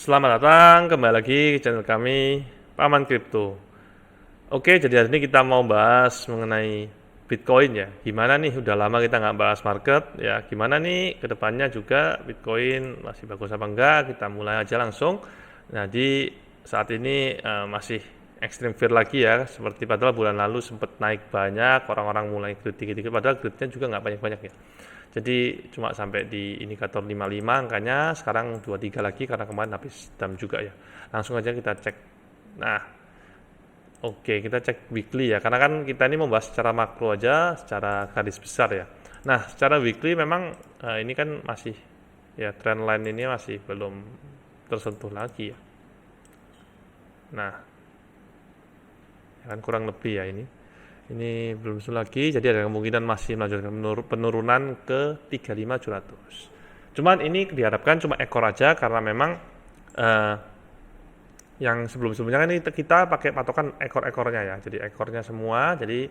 Selamat datang kembali lagi ke channel kami, Paman Kripto. Oke, jadi hari ini kita mau bahas mengenai Bitcoin ya. Gimana nih, udah lama kita nggak bahas market ya. Gimana nih kedepannya juga Bitcoin masih bagus apa enggak? Kita mulai aja langsung. Nah, di saat ini masih ekstrim fear lagi ya. Seperti padahal bulan lalu sempat naik banyak, orang-orang mulai greed dikit-dikit. Padahal greednya juga nggak banyak-banyak ya. Jadi cuma sampai di indikator 55 angkanya, sekarang 23 lagi karena kemarin habis dam juga ya. Langsung aja kita cek. Nah, oke, kita cek weekly ya. Karena kan kita ini membahas secara makro aja, secara garis besar ya. Nah, secara weekly memang ini kan masih ya trendline ini masih belum tersentuh lagi ya. Nah, ya kan kurang lebih ya ini. Ini belum lagi, jadi ada kemungkinan masih melanjutkan penurunan ke 35.700. Cuman ini diharapkan cuma ekor aja karena memang eh, yang sebelum-sebelumnya kan ini kita pakai patokan ekor-ekornya ya. Jadi ekornya semua. Jadi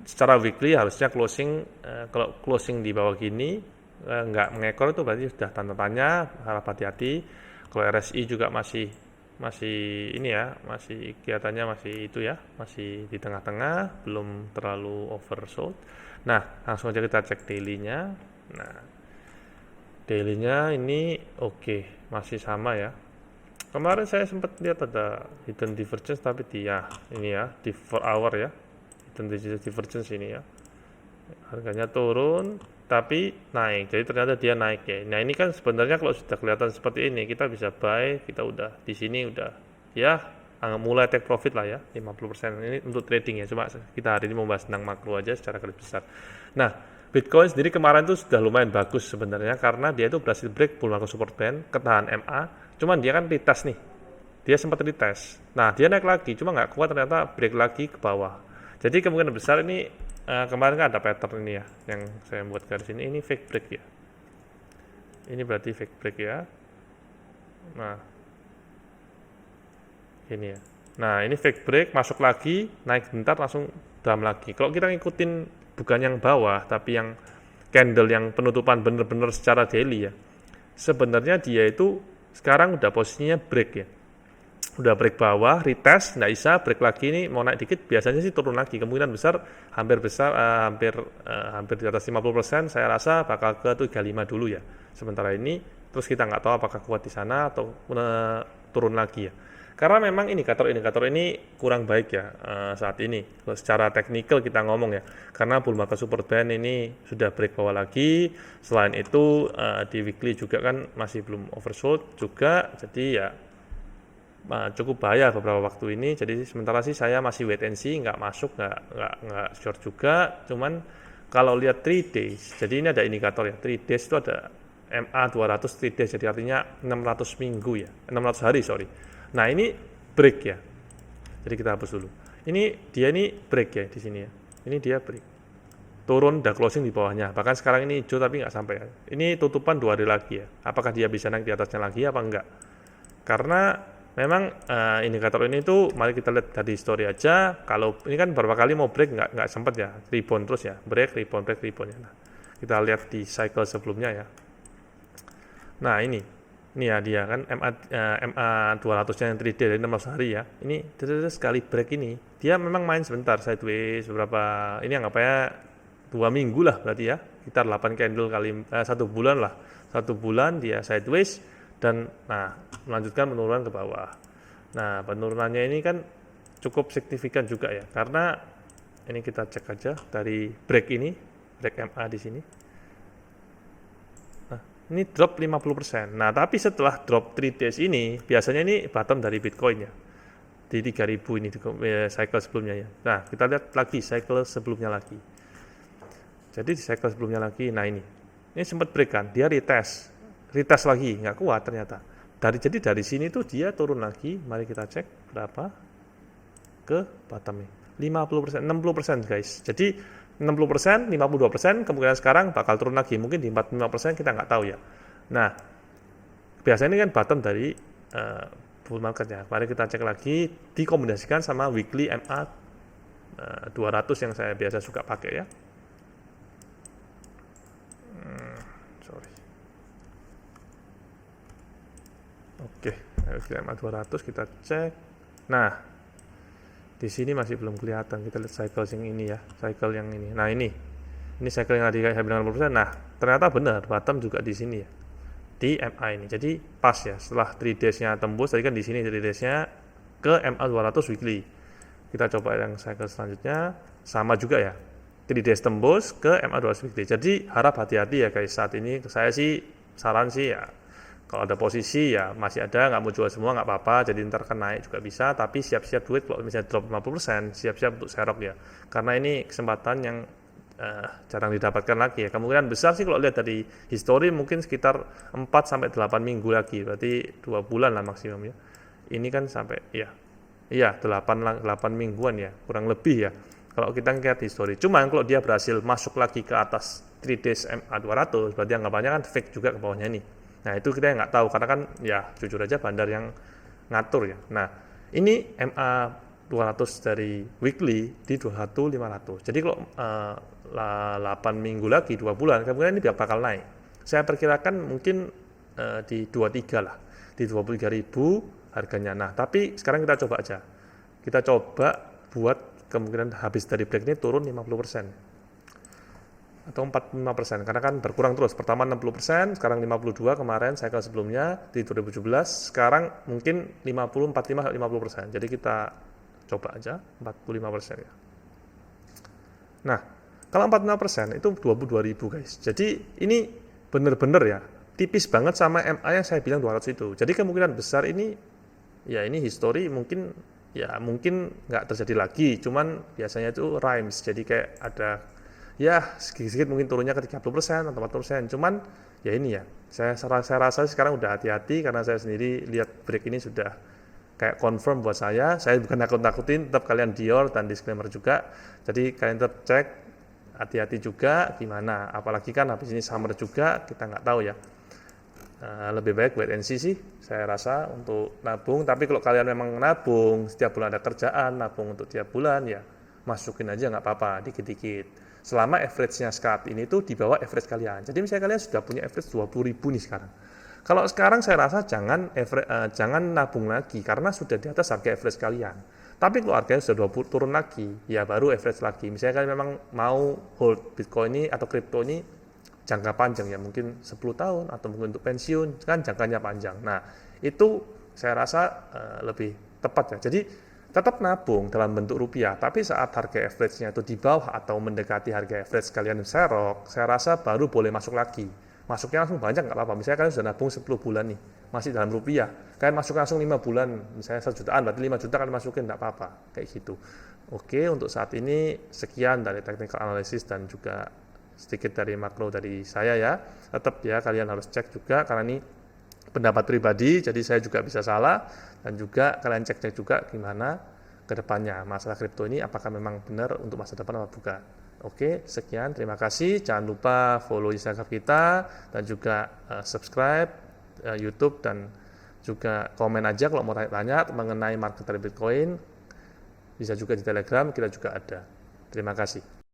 secara weekly harusnya closing kalau closing di bawah gini nggak mengekor itu berarti sudah tanda tanya, harap hati-hati. Kalau RSI juga masih masih ini ya, masih kelihatannya masih itu ya, masih di tengah-tengah, belum terlalu oversold. Nah, langsung aja kita cek daily-nya. Nah, daily-nya ini oke, masih sama ya. Kemarin saya sempat lihat ada hidden divergence tapi dia ini ya di 4 hour ya. Hidden divergence ini ya. Harganya turun tapi naik. Jadi ternyata dia naik ya. Nah, ini kan sebenarnya kalau sudah kelihatan seperti ini kita bisa buy, kita udah di sini udah ya mulai take profit lah ya 50%. Ini untuk trading ya. Cuma kita hari ini membahas tentang makro aja secara garis besar. Nah, Bitcoin sendiri kemarin tuh sudah lumayan bagus sebenarnya karena dia itu berhasil break bull market support band, ketahan MA. Cuman dia kan retest nih. Dia sempat retest. Nah, dia naik lagi, cuma nggak kuat ternyata break lagi ke bawah. Jadi kemungkinan besar ini kemarin kan ada pattern ini ya yang saya buat garis ini fake break ya. Ini berarti fake break ya. Nah, ini ya. Nah, ini fake break masuk lagi, naik bentar langsung down lagi. Kalau kita ngikutin bukan yang bawah tapi yang candle yang penutupan bener-bener secara daily ya. Sebenarnya dia itu sekarang udah posisinya break ya. Udah break bawah, retest, nggak bisa, break lagi nih, mau naik dikit, biasanya sih turun lagi. Kemungkinan besar, hampir di atas 50%, saya rasa bakal ke 35 dulu ya. Sementara ini, terus kita nggak tahu apakah kuat di sana atau turun lagi ya. Karena memang indikator-indikator ini kurang baik ya saat ini. Secara teknikal kita ngomong ya. Karena bull market support band ini sudah break bawah lagi. Selain itu di weekly juga kan masih belum oversold juga. Jadi ya cukup bahaya beberapa waktu ini. Jadi sementara sih saya masih wait and see, nggak masuk, nggak short juga. Cuman kalau lihat 3 days, jadi ini ada indikator ya. 3 days itu ada MA 200 3 days, jadi artinya 600 minggu ya, 600 hari sorry. Nah ini break ya. Jadi kita hapus dulu. Dia ini break ya di sini ya. Ini dia break. Turun dan closing di bawahnya. Bahkan sekarang ini hijau tapi nggak sampai ya. Ini tutupan 2 hari lagi ya. Apakah dia bisa naik di atasnya lagi apa enggak? Karena memang indikator ini tuh mari kita lihat dari history aja. Kalau ini kan beberapa kali mau break nggak sempat ya, rebound terus ya, break rebound ya. Nah, kita lihat di cycle sebelumnya ya. Nah ini ya dia kan MA 200 yang 3D dari 16 hari ya. Ini sekali break ini dia memang main sebentar sideways beberapa ini anggapnya 2 minggu lah berarti ya, sekitar 8 candle kali 1 bulan lah, 1 bulan dia sideways dan nah melanjutkan penurunan ke bawah. Nah penurunannya ini kan cukup signifikan juga ya karena ini kita cek aja dari break MA di sini. Nah ini drop 50%. Nah tapi setelah drop 3 days ini biasanya ini bottom dari Bitcoin ya di 3000 ini di cycle sebelumnya ya. Nah kita lihat lagi cycle sebelumnya lagi. Jadi di cycle sebelumnya lagi, nah ini sempat break kan, dia retest lagi, nggak kuat ternyata. Jadi dari sini tuh dia turun lagi, mari kita cek berapa ke bottomnya, 50%, 60% guys. Jadi 60%, 52% kemungkinan sekarang bakal turun lagi, mungkin di 45% kita nggak tahu ya. Nah, biasanya ini kan bottom dari bull marketnya. Mari kita cek lagi, dikombinasikan sama weekly MA 200 yang saya biasa suka pakai ya. Sorry. Oke, Weekly MA 200 kita cek. Nah, di sini masih belum kelihatan. Kita lihat cycle yang ini ya, cycle yang ini. Nah, ini cycle yang tadi saya bilang 60%. Nah, ternyata benar, bottom juga di sini ya, di MA ini. Jadi pas ya, setelah 3 days-nya tembus, tadi kan di sini 3 days-nya ke MA 200 weekly. Kita coba yang cycle selanjutnya, sama juga ya, 3 days tembus ke MA 200 weekly. Jadi harap hati-hati ya guys, saat ini saya sih saran sih ya, kalau ada posisi ya masih ada, nggak mau jual semua nggak apa-apa, jadi ntar kan naik juga bisa, tapi siap-siap duit kalau misalnya drop 50%, siap-siap untuk serok ya, karena ini kesempatan yang jarang didapatkan lagi ya. Kemungkinan besar sih kalau lihat dari history mungkin sekitar 4-8 minggu lagi, berarti 2 bulan lah maksimum ya. Ini kan sampai ya 8 mingguan ya, kurang lebih ya kalau kita lihat history. Cuman kalau dia berhasil masuk lagi ke atas 3 days MA 200, berarti anggapannya kan fake juga ke bawahnya ini. Nah, itu kita nggak tahu, karena kan ya jujur aja bandar yang ngatur ya. Nah, ini MA 200 dari weekly di 21.500. Jadi kalau 8 minggu lagi, 2 bulan, kemudian ini bakal naik. Saya perkirakan mungkin di 23 lah, di 23.000 harganya. Nah, tapi sekarang kita coba aja. Kita coba buat kemungkinan habis dari break ini turun 50%. Atau 45%, karena kan berkurang terus. Pertama 60%, sekarang 52 kemarin cycle sebelumnya di 2017, sekarang mungkin 50, 45, 50%. Jadi kita coba aja 45% ya. Nah, kalau 45% itu 22.000 guys. Jadi ini bener-bener ya, tipis banget sama MA yang saya bilang 200 itu. Jadi kemungkinan besar ini, ya ini history mungkin nggak terjadi lagi. Cuman biasanya itu rhymes, jadi kayak ada ya sedikit-sedikit mungkin turunnya ke 30% atau 40%. Cuman ya ini ya, saya rasa sekarang udah hati-hati, karena saya sendiri lihat break ini sudah kayak confirm buat saya bukan nakut-nakutin, tetap kalian Dior dan disclaimer juga. Jadi kalian tetap cek, hati-hati juga gimana, apalagi kan habis ini summer juga, kita nggak tahu ya. Lebih baik wait and see sih saya rasa untuk nabung. Tapi kalau kalian memang nabung setiap bulan ada kerjaan, nabung untuk tiap bulan ya masukin aja nggak apa-apa, dikit-dikit. Selama average-nya saat ini tuh di bawah average kalian. Jadi misalnya kalian sudah punya average 20.000 nih sekarang. Kalau sekarang saya rasa jangan nabung lagi, karena sudah di atas harga average kalian. Tapi kalau harganya sudah turun lagi, ya baru average lagi. Misalnya kalian memang mau hold Bitcoin ini atau kripto ini jangka panjang ya, mungkin 10 tahun atau mungkin untuk pensiun, kan jangkanya panjang. Nah, itu saya rasa lebih tepat ya. Jadi tetap nabung dalam bentuk rupiah, tapi saat harga average-nya itu di bawah atau mendekati harga average kalian serok, saya rasa baru boleh masuk lagi. Masuknya langsung banyak nggak apa-apa. Misalnya kalian sudah nabung 10 bulan nih, masih dalam rupiah, kalian masuk langsung 5 bulan, misalnya 1 jutaan, berarti 5 juta kalian masukin, nggak apa-apa, kayak gitu. Oke, untuk saat ini sekian dari technical analysis dan juga sedikit dari makro dari saya ya. Tetap ya kalian harus cek juga, karena ini pendapat pribadi, jadi saya juga bisa salah, dan juga kalian cek-cek juga gimana ke depannya masalah kripto ini, apakah memang benar untuk masa depan atau bukan. Oke, sekian, terima kasih. Jangan lupa follow Instagram kita dan juga subscribe YouTube, dan juga komen aja kalau mau tanya mengenai market dari Bitcoin. Bisa juga di Telegram, kita juga ada. Terima kasih.